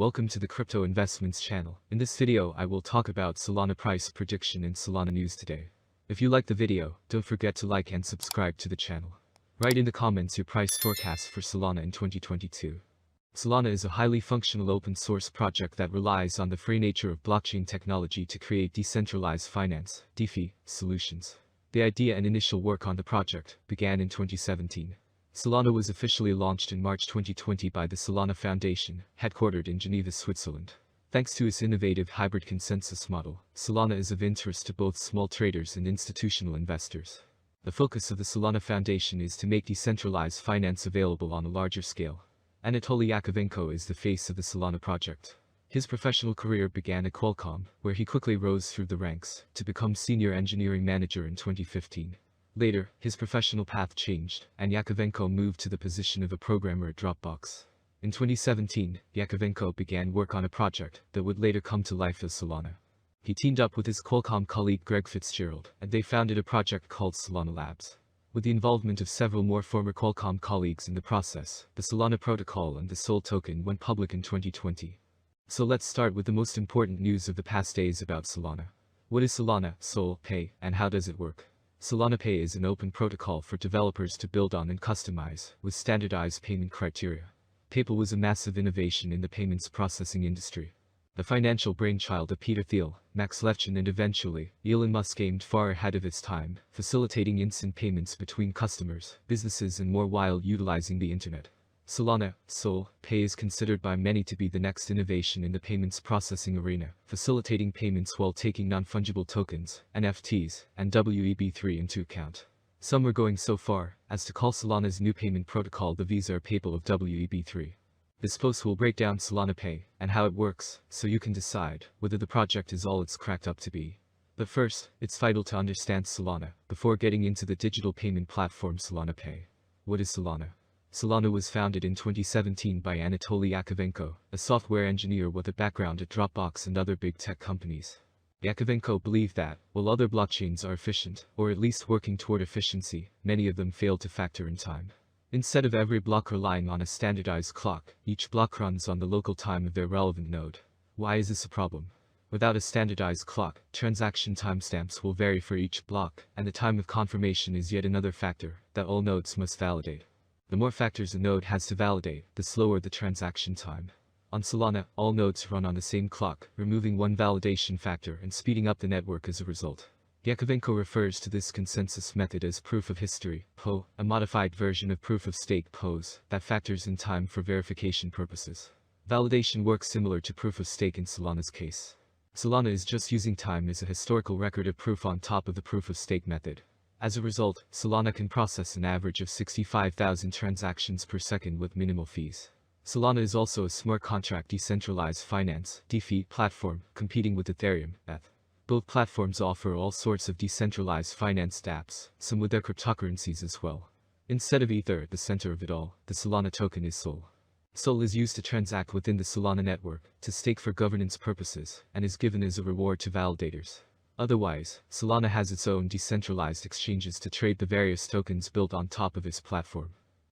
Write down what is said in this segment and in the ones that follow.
Welcome to the Crypto Investments channel. In this video, I will talk about Solana price prediction and Solana news today. If you like the video, don't forget to like and subscribe to the channel. Write in the comments your price forecast for Solana in 2022. Solana is a highly functional open source project that relies on the free nature of blockchain technology to create decentralized finance (DeFi) solutions. The idea and initial work on the project began in 2017. Solana was officially launched in March 2020 by the Solana Foundation, headquartered in Geneva, Switzerland. Thanks to its innovative hybrid consensus model, Solana is of interest to both small traders and institutional investors. The focus of the Solana Foundation is to make decentralized finance available on a larger scale. Anatoly Yakovenko is the face of the Solana project. His professional career began at Qualcomm, where he quickly rose through the ranks to become senior engineering manager in 2015. Later, his professional path changed, and Yakovenko moved to the position of a programmer at Dropbox. In 2017, Yakovenko began work on a project that would later come to life as Solana. He teamed up with his Qualcomm colleague Greg Fitzgerald, and they founded a project called Solana Labs. With the involvement of several more former Qualcomm colleagues in the process, the Solana protocol and the SOL token went public in 2020. So let's start with the most important news of the past days about Solana. What is Solana, SOL, Pay, and how does it work? Solana Pay is an open protocol for developers to build on and customize, with standardized payment criteria. PayPal was a massive innovation in the payments processing industry. The financial brainchild of Peter Thiel, Max Levchin, and eventually, Elon Musk aimed far ahead of its time, facilitating instant payments between customers, businesses and more while utilizing the internet. Solana, SOL, Pay is considered by many to be the next innovation in the payments processing arena, facilitating payments while taking non-fungible tokens, NFTs, and WEB3 into account. Some are going so far as to call Solana's new payment protocol the Visa or PayPal of WEB3. This post will break down Solana Pay and how it works, so you can decide whether the project is all it's cracked up to be. But first, it's vital to understand Solana before getting into the digital payment platform Solana Pay. What is Solana? Solana was founded in 2017 by Anatoly Yakovenko, a software engineer with a background at Dropbox and other big tech companies. Yakovenko believed that, while other blockchains are efficient, or at least working toward efficiency, many of them fail to factor in time. Instead of every block relying on a standardized clock, each block runs on the local time of their relevant node. Why is this a problem? Without a standardized clock, transaction timestamps will vary for each block, and the time of confirmation is yet another factor that all nodes must validate. The more factors a node has to validate, the slower the transaction time. On Solana, all nodes run on the same clock, removing one validation factor and speeding up the network as a result. Yakovenko refers to this consensus method as proof of history, POH, a modified version of proof of stake, POS, that factors in time for verification purposes. Validation works similar to proof of stake in Solana's case. Solana is just using time as a historical record of proof on top of the proof of stake method. As a result, Solana can process an average of 65,000 transactions per second with minimal fees. Solana is also a smart contract decentralized finance (DeFi) platform, competing with Ethereum, ETH. Both platforms offer all sorts of decentralized finance dApps, some with their cryptocurrencies as well. Instead of Ether at the center of it all, the Solana token is SOL. SOL is used to transact within the Solana network, to stake for governance purposes, and is given as a reward to validators. Otherwise, Solana has its own decentralized exchanges to trade the various tokens built on top of its platform.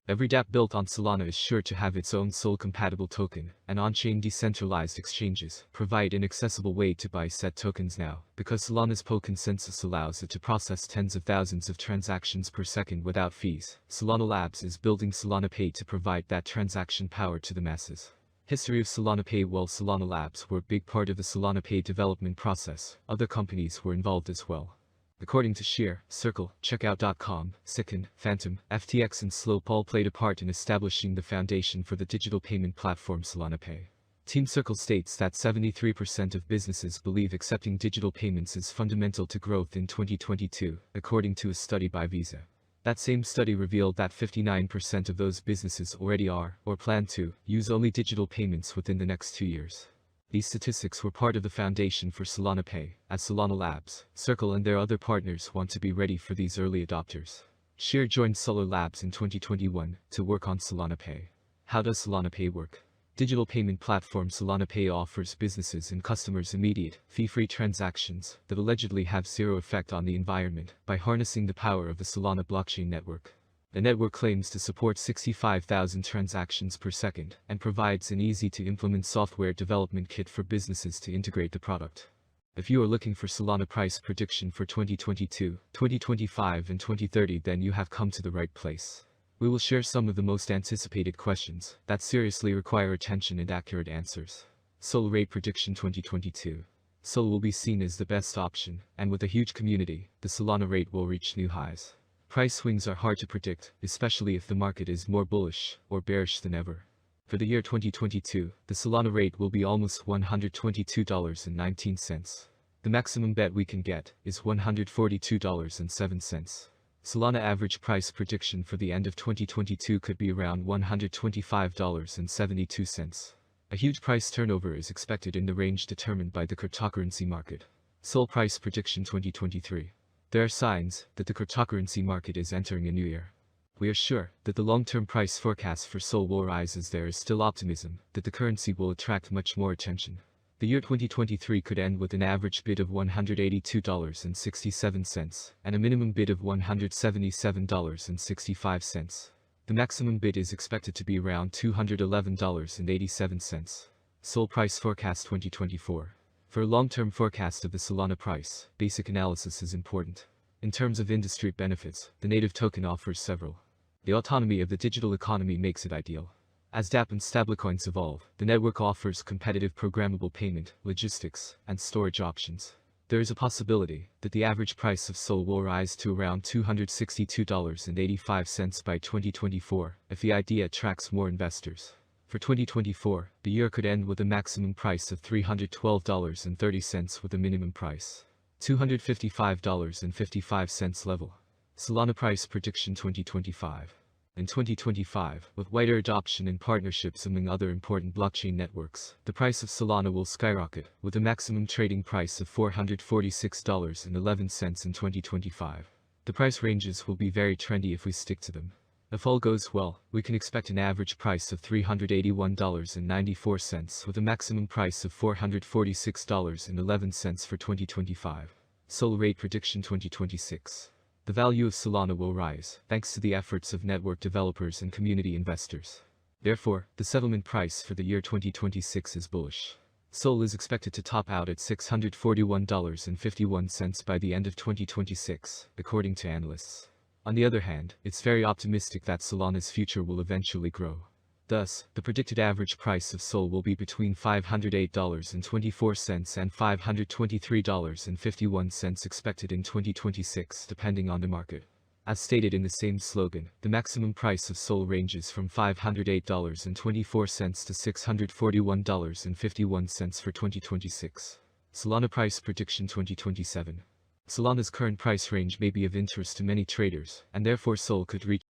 Every dApp built on Solana is sure to have its own SOL-compatible token, and on-chain decentralized exchanges provide an accessible way to buy said tokens now, because Solana's POH consensus allows it to process tens of thousands of transactions per second without fees. Solana Labs is building Solana Pay to provide that transaction power to the masses. History of Solana Pay. While Solana Labs were a big part of the Solana Pay development process, other companies were involved as well. According to Sheer, Circle, Checkout.com, Sicken, Phantom, FTX and Slope all played a part in establishing the foundation for the digital payment platform Solana Pay. Team Circle states that 73% of businesses believe accepting digital payments is fundamental to growth in 2022, according to a study by Visa. That same study revealed that 59% of those businesses already are, or plan to, use only digital payments within the next 2 years. These statistics were part of the foundation for Solana Pay, as Solana Labs, Circle and their other partners want to be ready for these early adopters. Sheer joined Solar Labs in 2021 to work on Solana Pay. How does Solana Pay work? Digital payment platform Solana Pay offers businesses and customers immediate, fee-free transactions that allegedly have zero effect on the environment by harnessing the power of the Solana blockchain network. The network claims to support 65,000 transactions per second and provides an easy-to-implement software development kit for businesses to integrate the product. If you are looking for Solana price prediction for 2022, 2025 and 2030, then you have come to the right place. We will share some of the most anticipated questions that seriously require attention and accurate answers. SOL rate prediction 2022. SOL will be seen as the best option, and with a huge community, the Solana rate will reach new highs. Price swings are hard to predict, especially if the market is more bullish or bearish than ever. For the year 2022, the Solana rate will be almost $122.19. The maximum bet we can get is $142.07. Solana average price prediction for the end of 2022 could be around $125.72. A huge price turnover is expected in the range determined by the cryptocurrency market. SOL price prediction 2023. There are signs that the cryptocurrency market is entering a new era. We are sure that the long-term price forecast for SOL will rise, as there is still optimism that the currency will attract much more attention. The year 2023 could end with an average bid of $182.67 and a minimum bid of $177.65. The maximum bid is expected to be around $211.87. SOL price forecast 2024. For a long-term forecast of the Solana price, basic analysis is important. In terms of industry benefits, the native token offers several. The autonomy of the digital economy makes it ideal. As dApp and stablecoins evolve, the network offers competitive programmable payment, logistics, and storage options. There is a possibility that the average price of SOL will rise to around $262.85 by 2024 if the idea attracts more investors. For 2024, the year could end with a maximum price of $312.30 with a minimum price $255.55 level. Solana price prediction 2025. In 2025, with wider adoption and partnerships among other important blockchain networks, the price of Solana will skyrocket, with a maximum trading price of $446.11 in 2025. The price ranges will be very trendy if we stick to them. If all goes well, we can expect an average price of $381.94 with a maximum price of $446.11 for 2025. SOL rate prediction 2026. The value of Solana will rise, thanks to the efforts of network developers and community investors. Therefore, the settlement price for the year 2026 is bullish. SOL is expected to top out at $641.51 by the end of 2026, according to analysts. On the other hand, it's very optimistic that Solana's future will eventually grow. Thus, the predicted average price of SOL will be between $508.24 and $523.51 expected in 2026, depending on the market. As stated in the same slogan, the maximum price of SOL ranges from $508.24 to $641.51 for 2026. Solana price prediction 2027. Solana's current price range may be of interest to many traders, and therefore SOL could reach